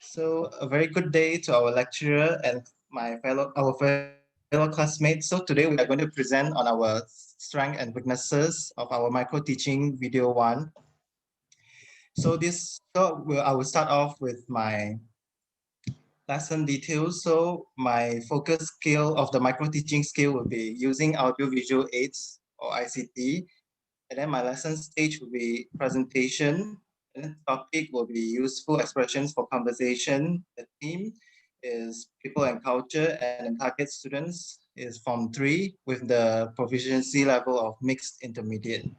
So a very good day to our lecturer and our fellow classmates. So today we are going to present on our strengths and weaknesses of our micro teaching video one. I will start off with my lesson details. So my focus skill of the micro teaching skill will be using audio visual aids or ICT. And then my lesson stage will be presentation. And then topic will be useful expressions for conversation. The theme is people and culture, and the target students is Form 3 with the proficiency level of mixed intermediate.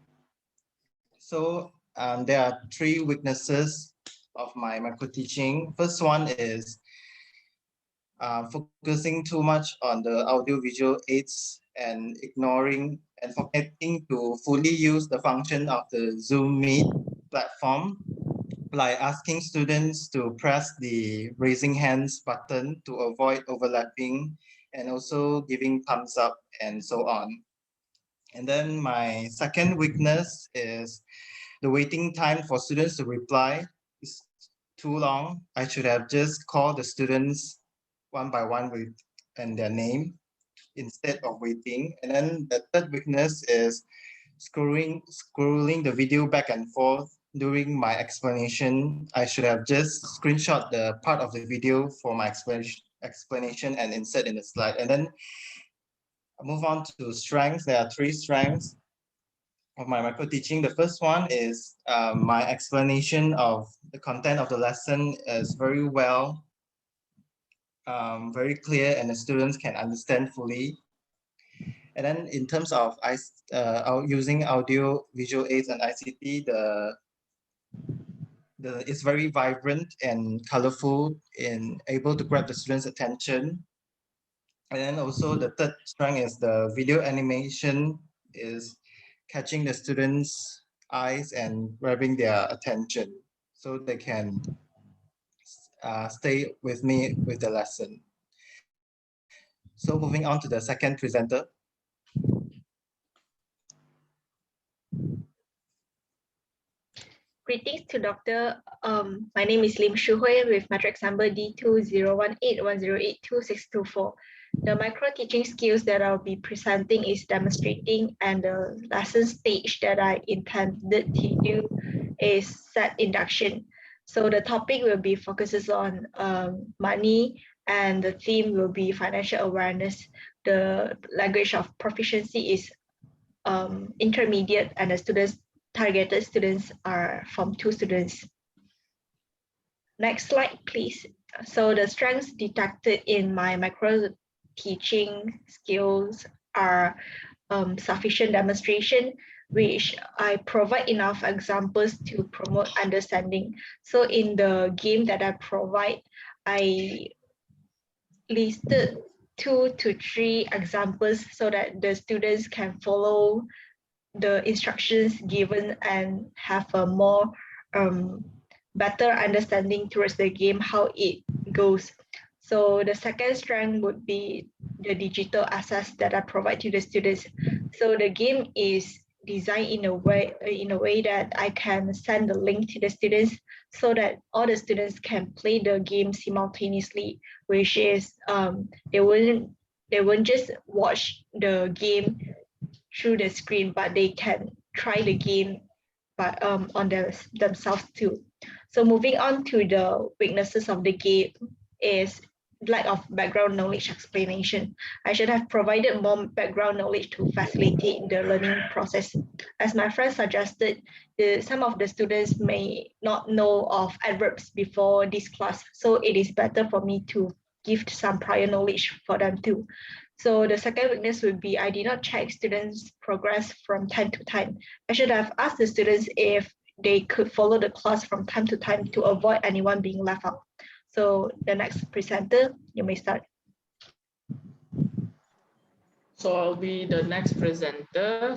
So there are three weaknesses of my micro teaching. First one is focusing too much on the audio visual aids and ignoring and forgetting to fully use the function of the Zoom Meet platform, like asking students to press the raising hands button to avoid overlapping, and also giving thumbs up and so on. And then my second weakness is the waiting time for students to reply is too long. I should have just called the students one by one and their name instead of waiting. And then the third weakness is scrolling the video back and forth during my explanation. I should have just screenshot the part of the video for my explanation and insert in the slide. And then I'll move on to strengths. There are three strengths of my micro teaching. The first one is my explanation of the content of the lesson is very well, very clear, and the students can understand fully. And then in terms of using audio visual aids and ICT, it's very vibrant and colorful and able to grab the students' attention. And then also the third strength is the video animation is catching the students' eyes and grabbing their attention so they can stay with me with the lesson. So moving on to the second presenter. Greetings to Dr. My name is Lim Shu Hui with matrix number D201810826224. The micro teaching skills that I'll be presenting is demonstrating, and the lesson stage that I intended to do is set induction. So the topic will be focuses on money, and the theme will be financial awareness. The language of proficiency is intermediate, and the targeted students are Form 2 students. Next slide, please. So the strengths detected in my micro teaching skills are sufficient demonstration, which I provide enough examples to promote understanding. So in the game that I provide, I listed 2 to 3 examples so that the students can follow the instructions given and have a more better understanding towards the game, how it goes. So the second strength would be the digital access that I provide to the students. So the game is designed in a way that I can send the link to the students so that all the students can play the game simultaneously, which is they won't just watch the game through the screen, but they can try the game on themselves too. So moving on to the weaknesses of the game is lack of background knowledge explanation. I should have provided more background knowledge to facilitate the learning process. As my friend suggested, some of the students may not know of adverbs before this class, so it is better for me to give some prior knowledge for them too. So the second weakness would be I did not check students' progress from time to time. I should have asked the students if they could follow the class from time to time to avoid anyone being left out. So the next presenter, you may start. So I'll be the next presenter.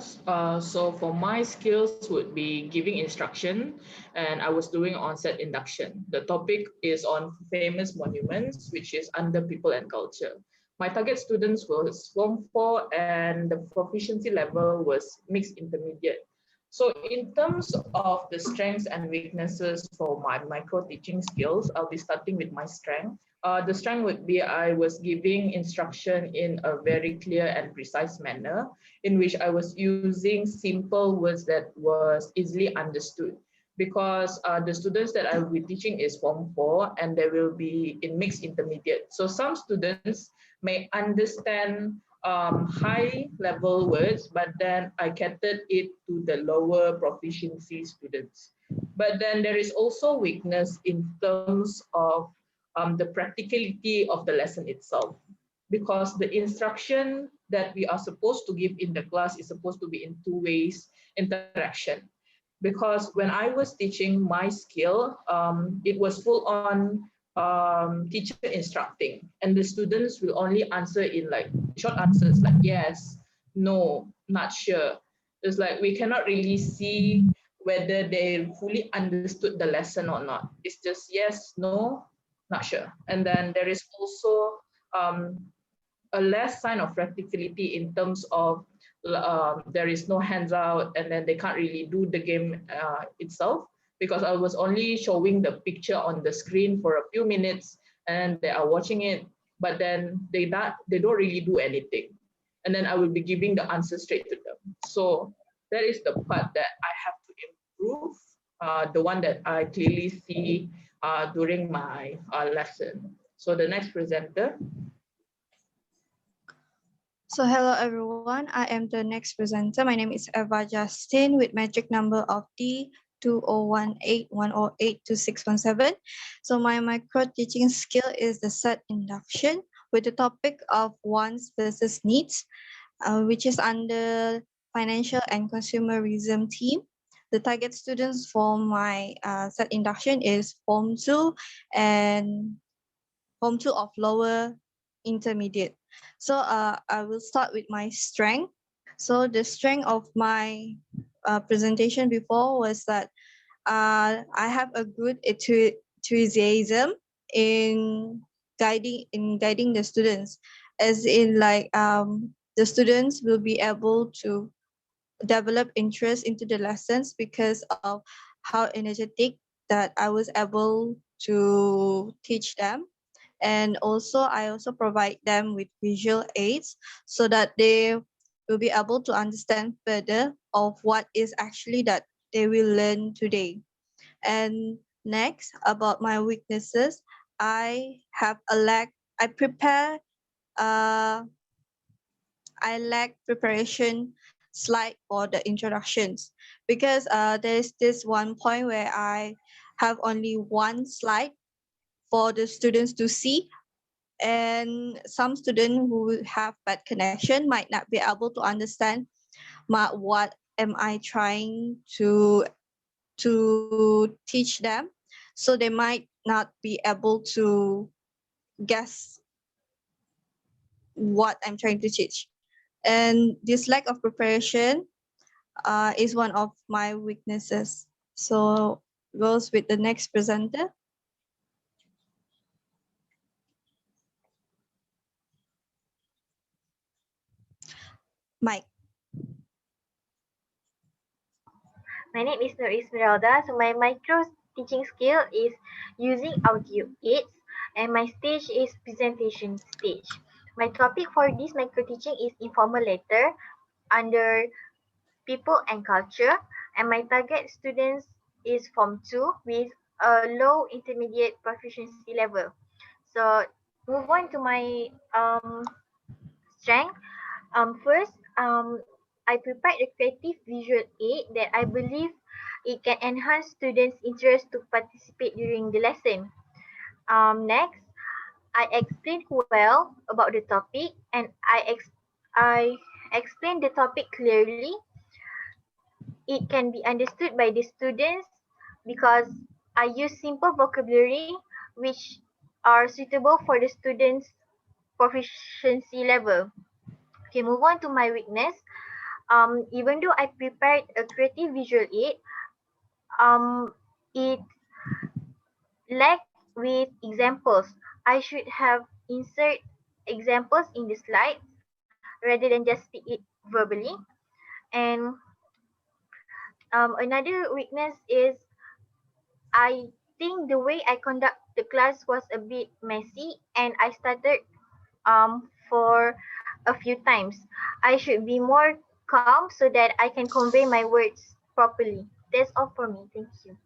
So for my skills would be giving instruction, and I was doing onset induction. The topic is on famous monuments, which is under people and culture. My target students was Form 4, and the proficiency level was mixed intermediate. So in terms of the strengths and weaknesses for my micro teaching skills, I'll be starting with my strength. The strength would be I was giving instruction in a very clear and precise manner, in which I was using simple words that was easily understood. Because the students that I will be teaching is Form 4 and they will be in mixed intermediate. So some students may understand high level words, but then I catered it to the lower proficiency students. But then there is also weakness in terms of the practicality of the lesson itself, because the instruction that we are supposed to give in the class is supposed to be in two ways interaction. Because when I was teaching my skill, it was full on teacher instructing, and the students will only answer in like short answers like yes, no, not sure. It's like we cannot really see whether they fully understood the lesson or not. It's just yes, no, not sure. And then there is also um, a less sign of practicality in terms of there is no hands out, and then they can't really do the game itself, because I was only showing the picture on the screen for a few minutes and they are watching it, but then they don't really do anything. And then I will be giving the answer straight to them. So that is the part that I have to improve, the one that I clearly see during my lesson. So the next presenter. So hello everyone, I am the next presenter. My name is Eva Justin with magic number of D201810826117. So my micro teaching skill is the set induction with the topic of wants versus needs, which is under financial and consumerism team. The target students for my set induction is Form 2 and Form 2 of lower intermediate. So I will start with my strength. So the strength of my presentation before was that I have a good enthusiasm in guiding the students, as in like the students will be able to develop interest into the lessons because of how energetic that I was able to teach them. And also I also provide them with visual aids so that they will be able to understand further of what is actually that they will learn today. And next, about my weaknesses, I have a lack. I prepare. Uh, I lack preparation slide for the introductions, because there's this one point where I have only one slide for the students to see, and some students who have bad connection might not be able to understand what am I trying to teach them, so they might not be able to guess what I'm trying to teach. And this lack of preparation is one of my weaknesses. So goes with the next presenter, Mike. My name is Nur Esmeralda. So my micro teaching skill is using audio aids, and my stage is presentation stage. My topic for this micro teaching is informal letter under people and culture, and my target students is Form 2 with a low intermediate proficiency level. So move on to my strength. First, I prepared a creative visual aid that I believe it can enhance students' interest to participate during the lesson. Next, I explained well about the topic, and I explained the topic clearly. It can be understood by the students because I use simple vocabulary which are suitable for the students' proficiency level. Okay, move on to my weakness. Even though I prepared a creative visual aid, it lacked with examples. I should have insert examples in the slides rather than just speak it verbally. And Another weakness is I think the way I conduct the class was a bit messy and I started for a few times. I should be more calm so that I can convey my words properly. That's all for me. Thank you.